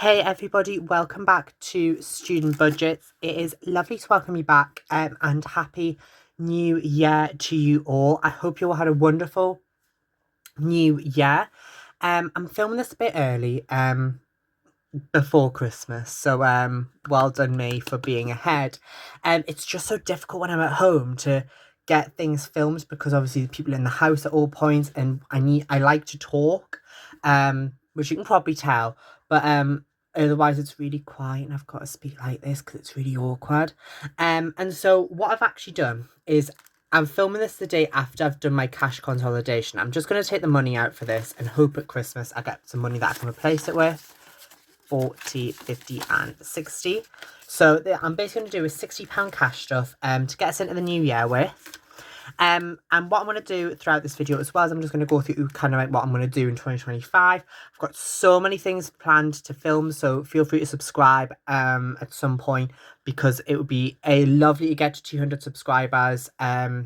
Hey everybody, welcome back to Student Budgets. It is lovely to welcome you back and happy new year to you all. I hope you all had a wonderful new year. I'm filming this a bit early before Christmas, so well done me for being ahead. It's just so difficult when I'm at home to get things filmed because obviously the people in the house at all points, and I like to talk, which you can probably tell, but otherwise it's really quiet and I've got to speak like this because it's really awkward. And so what I've actually done is I'm filming this the day after I've done my cash consolidation. I'm just going to take the money out for this and hope at Christmas I get some money that I can replace it with. 40, 50 and 60. So I'm basically going to do is £60 cash stuff to get us into the new year with. And what I'm going to do throughout this video as well is I'm just going to go through kind of like what I'm going to do in 2025. I've got so many things planned to film, so feel free to subscribe at some point because it would be lovely to get to 200 subscribers as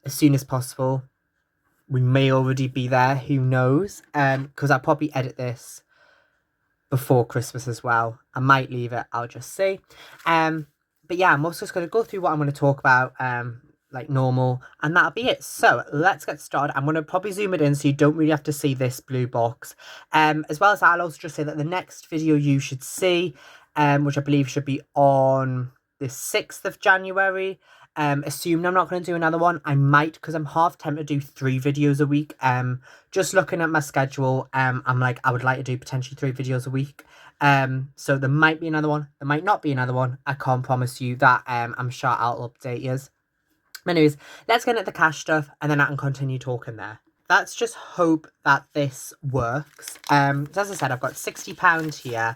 soon as possible. We may already be there, who knows, because I'll probably edit this before Christmas as well. I might leave it, I'll just see. But yeah, I'm also just going to go through what I'm going to talk about like normal, and that'll be it. So let's get started. I'm going to probably zoom it in so you don't really have to see this blue box. As well as that, I'll also just say that the next video you should see, which I believe should be on the 6th of January, assuming I'm not going to do another one. I might, because I'm half tempted to do 3 videos a week. Just looking at my schedule, I'm like, I would like to do potentially 3 videos a week. So there might be another one, there might not be another one. I can't promise you that. I'm sure I'll update you. Anyways, let's get into the cash stuff and then I can continue talking there. Let's just hope that this works. So as I said, I've got £60 here.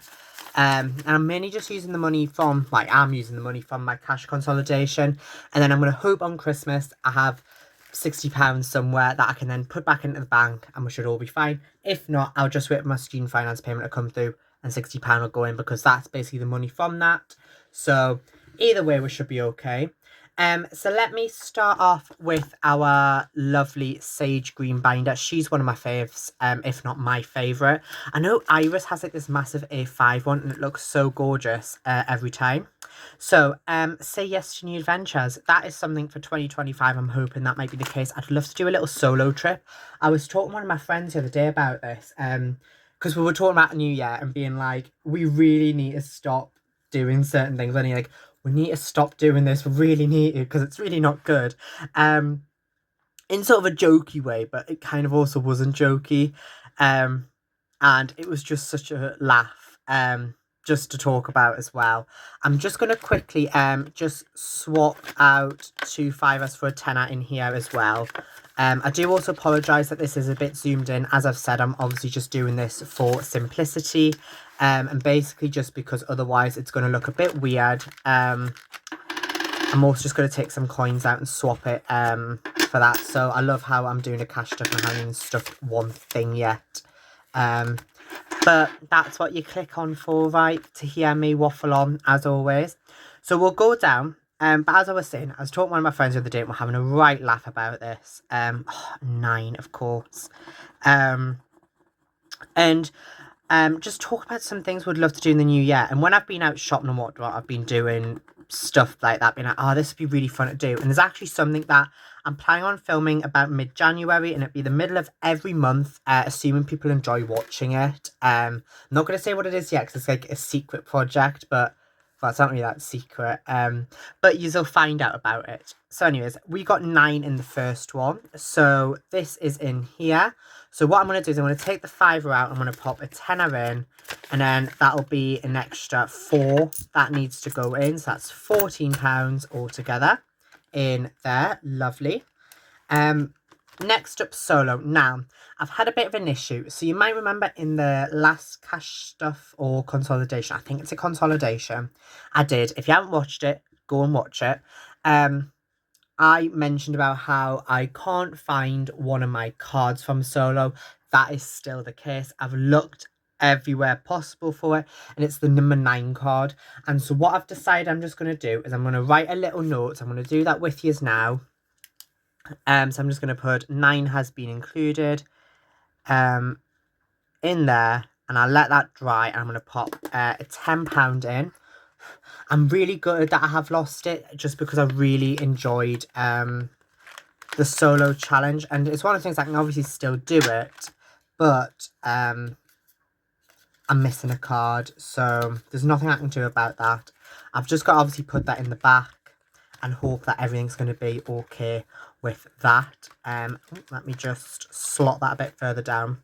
And I'm mainly just using the money from, I'm using the money from my cash consolidation. And then I'm going to hope on Christmas I have £60 somewhere that I can then put back into the bank and we should all be fine. If not, I'll just wait for my student finance payment to come through and £60 will go in because that's basically the money from that. So either way, we should be okay. So let me start off with our lovely sage green binder. She's one of my faves, if not my favourite. I know Iris has like this massive A5 one and it looks so gorgeous every time. So say yes to new adventures. That is something for 2025. I'm hoping that might be the case. I'd love to do a little solo trip. I was talking to one of my friends the other day about this because we were talking about New Year and being like, we really need to stop doing certain things. And like, we need to stop doing this. We really need to because it's really not good. In sort of a jokey way, but it kind of also wasn't jokey. And it was just such a laugh. Just to talk about as well. I'm just going to quickly just swap out 2 5s for a tenner in here as well. I do also apologise that this is a bit zoomed in. As I've said, I'm obviously just doing this for simplicity. And basically just because otherwise it's going to look a bit weird. I'm also just going to take some coins out and swap it for that. So I love how I'm doing a cash stuff and I haven't even stuffed one thing yet. But that's what you click on for, right, to hear me waffle on, as always. So we'll go down. But as I was saying, I was talking to one of my friends the other day and we're having a right laugh about this. 9, of course. And just talk about some things we'd love to do in the new year. And when I've been out shopping and whatnot, I've been doing stuff like that, being like, oh, this would be really fun to do. And there's actually something that I'm planning on filming about mid-January, and it'll be the middle of every month, assuming people enjoy watching it. I'm not going to say what it is yet because it's like a secret project, but well, it's not really that secret. But you'll find out about it. So anyways, we got 9 in the first one. So this is in here. So what I'm going to do is I'm going to take the 5 out. I'm going to pop a tenner in. And then that'll be an extra 4 that needs to go in. So that's £14 altogether in there. Lovely. Next up, solo. Now, I've had a bit of an issue. So you might remember in the last cash stuff or consolidation, I think it's a consolidation, I did. If you haven't watched it, go and watch it. I mentioned about how I can't find one of my cards from solo. That is still the case. I've looked everywhere possible for it, and it's the number 9 card. And so what I've decided I'm just going to do is I'm going to write a little note. I'm going to do that with you now. So I'm just going to put 9 has been included in there, and I'll let that dry, and I'm going to pop a £10 in. I'm really gutted that I have lost it, just because I really enjoyed the solo challenge, and it's one of the things I can obviously still do it, but I'm missing a card, so there's nothing I can do about that. I've just got to obviously put that in the back and hope that everything's going to be okay with that. Let me just slot that a bit further down.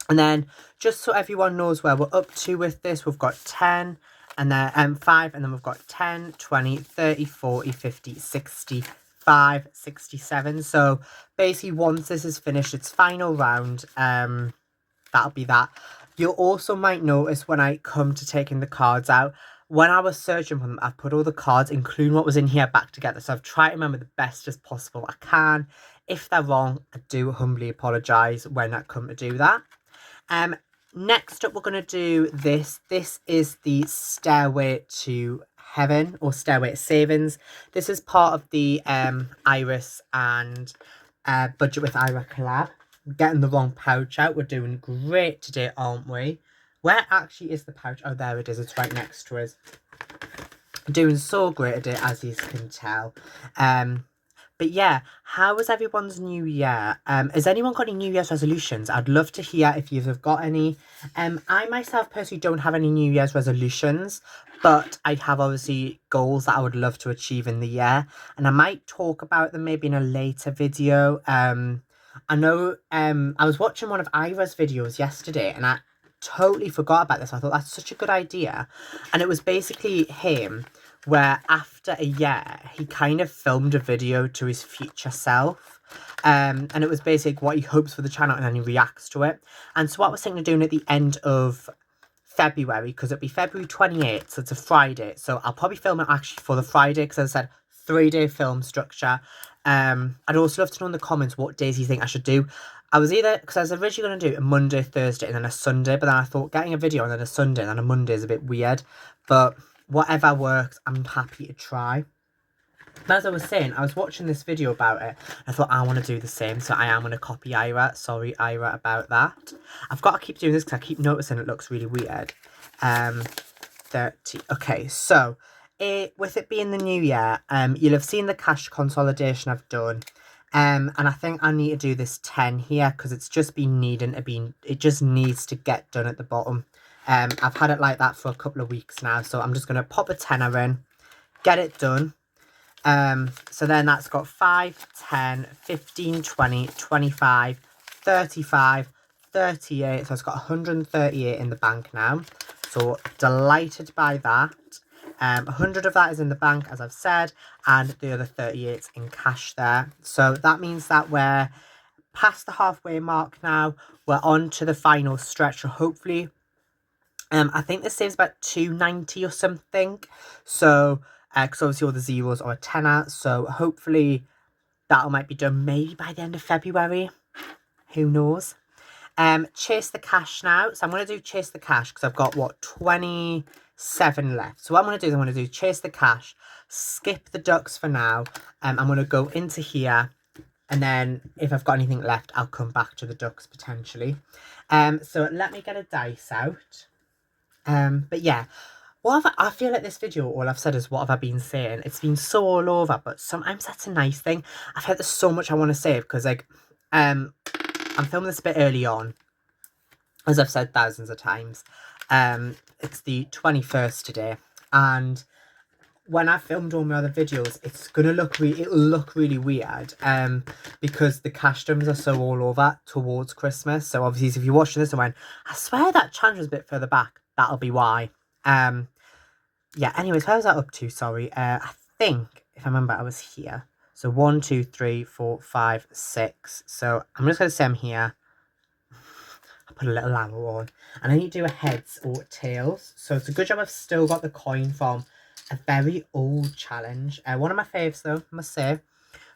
And then, just so everyone knows where we're up to with this, we've got 10, and then 5, and then we've got 10, 20, 30, 40, 50, 65, 67. So basically, once this is finished, its final round, that'll be that. You also might notice when I come to taking the cards out, when I was searching for them, I've put all the cards, including what was in here, back together. So I've tried to remember the best as possible I can. If they're wrong, I do humbly apologise when I come to do that. Next up, we're going to do this. This is the Stairway to Heaven, or Stairway to Savings. This is part of the Iris and Budget with Ira collab. Getting the wrong pouch out. We're doing great today, aren't we? Where actually is the pouch? Oh, there it is. It's right next to us. Doing so great today, as you can tell. But yeah, how was everyone's new year? Has anyone got any New Year's resolutions? I'd love to hear if you've got any. I myself personally don't have any New Year's resolutions, but I have obviously goals that I would love to achieve in the year, and I might talk about them maybe in a later video. I know I was watching one of Ira's videos yesterday, and I totally forgot about this. I thought that's such a good idea, and it was basically him where after a year he kind of filmed a video to his future self, and it was basically what he hopes for the channel, and then he reacts to it. And so what I was thinking of doing at the end of February, because it'll be February 28th, so it's a Friday, so I'll probably film it actually for the Friday, because as I said, 3-day film structure. I'd also love to know in the comments what days you think I should do. I was because I was originally going to do a Monday, Thursday, and then a Sunday, but then I thought getting a video and then a Sunday and then a Monday is a bit weird. But whatever works, I'm happy to try. As I was saying, I was watching this video about it. I thought I want to do the same, so I am going to copy Ira. Sorry, Ira, about that. I've got to keep doing this because I keep noticing it looks really weird. 30. Okay, so with it being the new year, you'll have seen the cash consolidation I've done. And I think I need to do this 10 here because it's just been needing to be, it just needs to get done at the bottom. I've had it like that for a couple of weeks now, so I'm just going to pop a tenner in, get it done. So then that's got 5, 10, 15, 20, 25, 35, 38. So it's got 138 in the bank now. So delighted by that. 100 of that is in the bank, as I've said, and the other 38 in cash there. So that means that we're past the halfway mark now. We're on to the final stretch, so hopefully, I think this saves about 290 or something. So, because obviously all the zeros are a tenner, so hopefully that might be done maybe by the end of February. Who knows? Chase the cash now. So I'm going to do chase the cash because I've got, what, 27 left. So what I'm going to do is I'm going to do chase the cash, skip the ducks for now. I'm going to go into here, and then if I've got anything left, I'll come back to the ducks potentially. So let me get a dice out. But yeah, I feel like this video, all I've said is what have I been saying. It's been so all over, but sometimes that's a nice thing. I've had there's so much I want to say because, like, I'm filming this a bit early on, as I've said thousands of times. It's the 21st today, and when I filmed all my other videos, it's gonna look it'll look really weird, because the cash drums are so all over towards Christmas. So obviously, if you're watching this and went, I swear that challenge was a bit further back, that'll be why. Yeah. Anyways, where was that up to? Sorry. I think if I remember, I was here. So 1, 2, 3, 4, 5, 6. So I'm just gonna say I'm here. I put a little arrow on, and I need to do a heads or tails. So it's a good job I've still got the coin from a very old challenge. One of my faves though, I must say.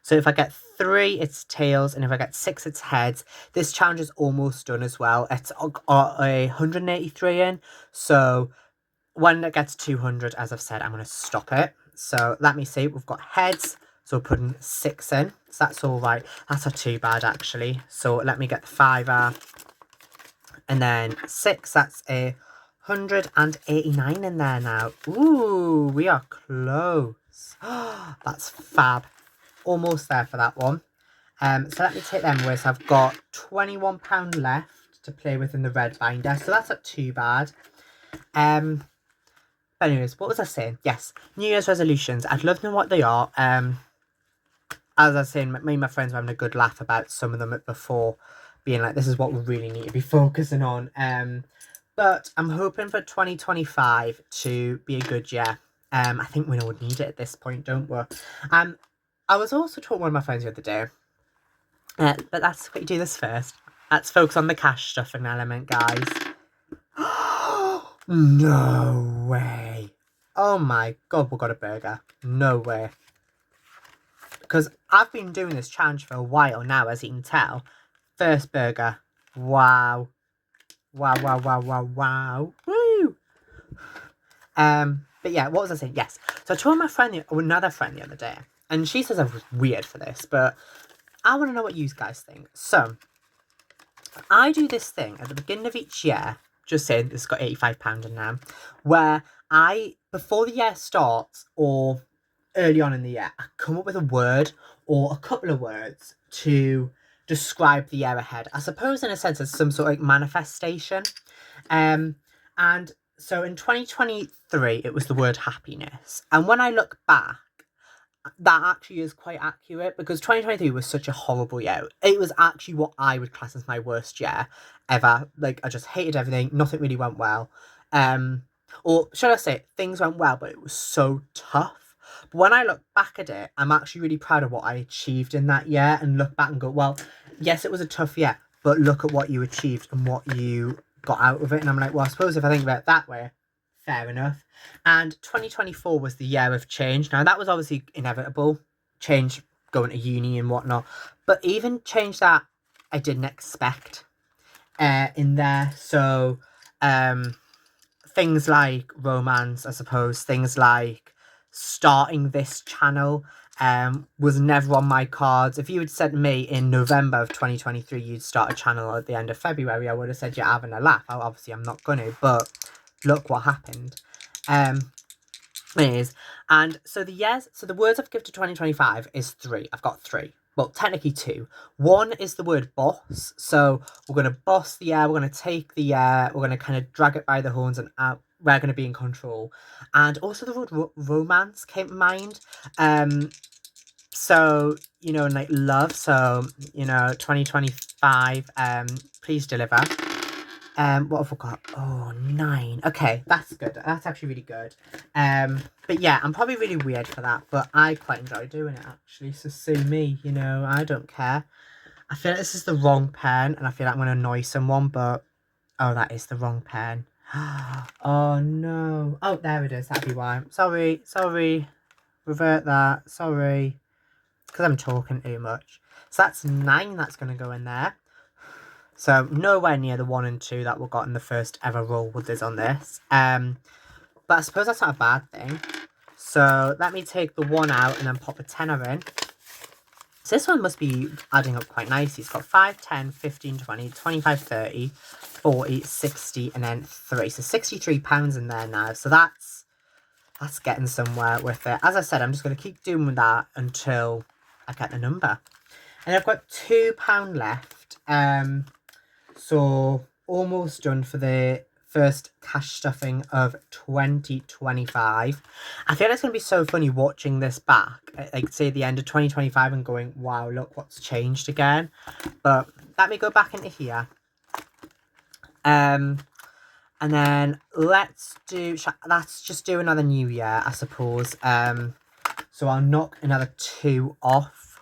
So if I get 3, it's tails, and if I get 6, it's heads. This challenge is almost done as well. It's a 183 in. So when it gets 200, as I've said, I'm going to stop it. So let me see. We've got heads. So we're putting 6 in. So that's all right. That's not too bad, actually. So let me get the 5 And then 6, that's a 189 in there now. Ooh, we are close. That's fab. Almost there for that one. So let me take them away. So I've got £21 left to play with in the red binder. So that's not too bad. But anyways, what was I saying? Yes, New Year's resolutions. I'd love to know what they are. As I was saying, me and my friends were having a good laugh about some of them before, being like, this is what we really need to be focusing on. But I'm hoping for 2025 to be a good year. I think we would need it at this point, don't we? I was also talking to one of my friends the other day. But let's do this first. Let's focus on the cash stuffing element, guys. No way. Oh my god, we got a burger. No way. Because I've been doing this challenge for a while now, as you can tell. First burger. Wow. Wow, wow, wow, wow, wow. Woo! But yeah, what was I saying? Yes. So I told my friend, another friend the other day, and she says I was weird for this, but I want to know what you guys think. So, I do this thing at the beginning of each year, just saying it's got £85 in now, where before the year starts, or early on in the year, I come up with a word or a couple of words to describe the year ahead. I suppose in a sense it's some sort of like manifestation. And so in 2023 it was the word happiness. And when I look back, that actually is quite accurate, because 2023 was such a horrible year. It was actually what I would class as my worst year ever. Like, I just hated everything. Nothing really went well. Or should I say, things went well, but it was so tough. But when I look back at it, I'm actually really proud of what I achieved in that year, and look back and go, well, yes, it was a tough year, but look at what you achieved and what you got out of it. And I'm like, well, I suppose if I think about it that way, fair enough. And 2024 was the year of change. Now, that was obviously inevitable. Change, going to uni and whatnot. But even change that I didn't expect in there. So, things like romance, I suppose. Things like starting this channel was never on my cards. If you had said to me in November of 2023 you'd start a channel at the end of February, I would have said you're having a laugh. Obviously, I'm not going to, but look what happened. Anyways, and so the words I've given to 2025 is 3. I've got 3. Well, technically 2. One is the word boss. So we're going to boss the air. We're going to take the air. We're going to kind of drag it by the horns, and we're going to be in control. And also the word romance came to mind. So, and like love. So, 2025, please deliver. What have I got? Oh, 9. Okay, that's good. That's actually really good. But yeah, I'm probably really weird for that, but I quite enjoy doing it, actually. So sue me, I don't care. I feel like this is the wrong pen, and I feel like I'm going to annoy someone, but... Oh, that is the wrong pen. Oh, no. Oh, there it is. That'd be why. Sorry. Revert that. Sorry. Because I'm talking too much. So that's 9 that's going to go in there. So nowhere near the 1 and 2 that we got in the first ever roll with this on this. But I suppose that's not a bad thing. So let me take the 1 out and then pop a tenner in. So this one must be adding up quite nicely. It's got 5, 10, 15, 20, 25, 30, 40, 60, and then 3. So £63 in there now. So that's getting somewhere with it. As I said, I'm just going to keep doing that until I get the number. And I've got £2 left. So almost done for the first cash stuffing of 2025. I feel it's going to be so funny watching this back, like say the end of 2025, and going, wow, look what's changed again. But let me go back into here. And then let's just do another new year, I suppose. So I'll knock another 2 off,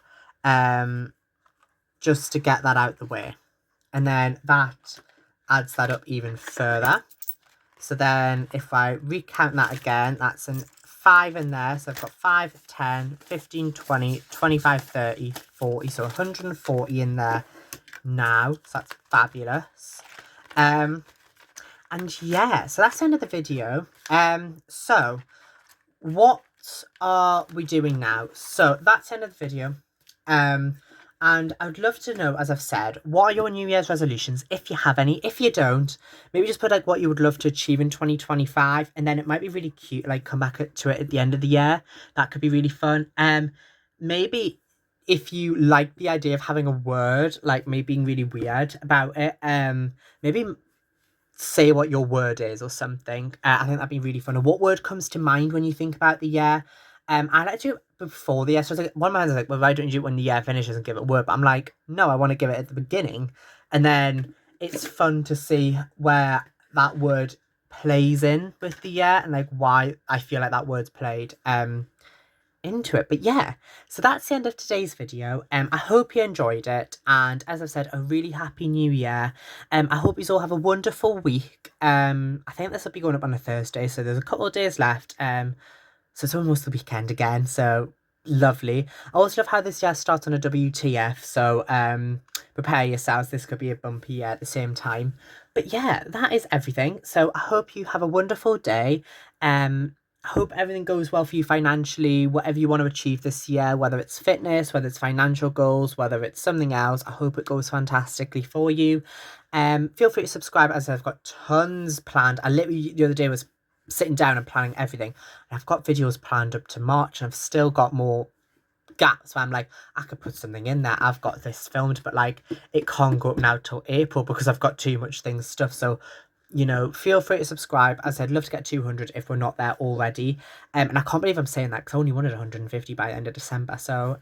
just to get that out the way. And then that adds that up even further. So then if I recount that again, that's an 5 in there. So I've got 5, 10, 15, 20, 25, 30, 40. So 140 in there now. So that's fabulous. And yeah, so that's the end of the video. So what are we doing now? So that's the end of the video. And I would love to know, as I've said, what are your New Year's resolutions, if you have any. If you don't, maybe just put like what you would love to achieve in 2025, and then it might be really cute, like come back to it at the end of the year. That could be really fun. Maybe if you like the idea of having a word, like me being really weird about it, maybe say what your word is or something. I think that'd be really fun. And what word comes to mind when you think about the year? I like to do it before the year. So it's like one of mine is like, well, why don't you do it when the year finishes and give it a word? But I'm like, no, I want to give it at the beginning, and then it's fun to see where that word plays in with the year and like why I feel like that word's played into it. But yeah, so that's the end of today's video. I hope you enjoyed it, and as I've said, a really happy new year. I hope you all have a wonderful week. I think this will be going up on a Thursday, so there's a couple of days left. So it's almost the weekend again, so lovely. I also love how this year starts on a WTF, so prepare yourselves, this could be a bumpy year at the same time. But yeah, that is everything. So I hope you have a wonderful day. I hope everything goes well for you financially, whatever you want to achieve this year, whether it's fitness, whether it's financial goals, whether it's something else. I hope it goes fantastically for you. Feel free to subscribe, as I've got tons planned. I literally the other day was sitting down and planning everything. And I've got videos planned up to March, and I've still got more gaps where I'm like, I could put something in there. I've got this filmed, but like it can't go up now till April because I've got too much things stuff. So feel free to subscribe. As I said, love to get 200 if we're not there already. And I can't believe I'm saying that because I only wanted 150 by the end of December. So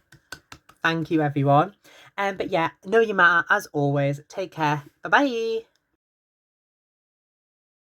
thank you, everyone. But yeah, know you matter as always. Take care. Bye bye.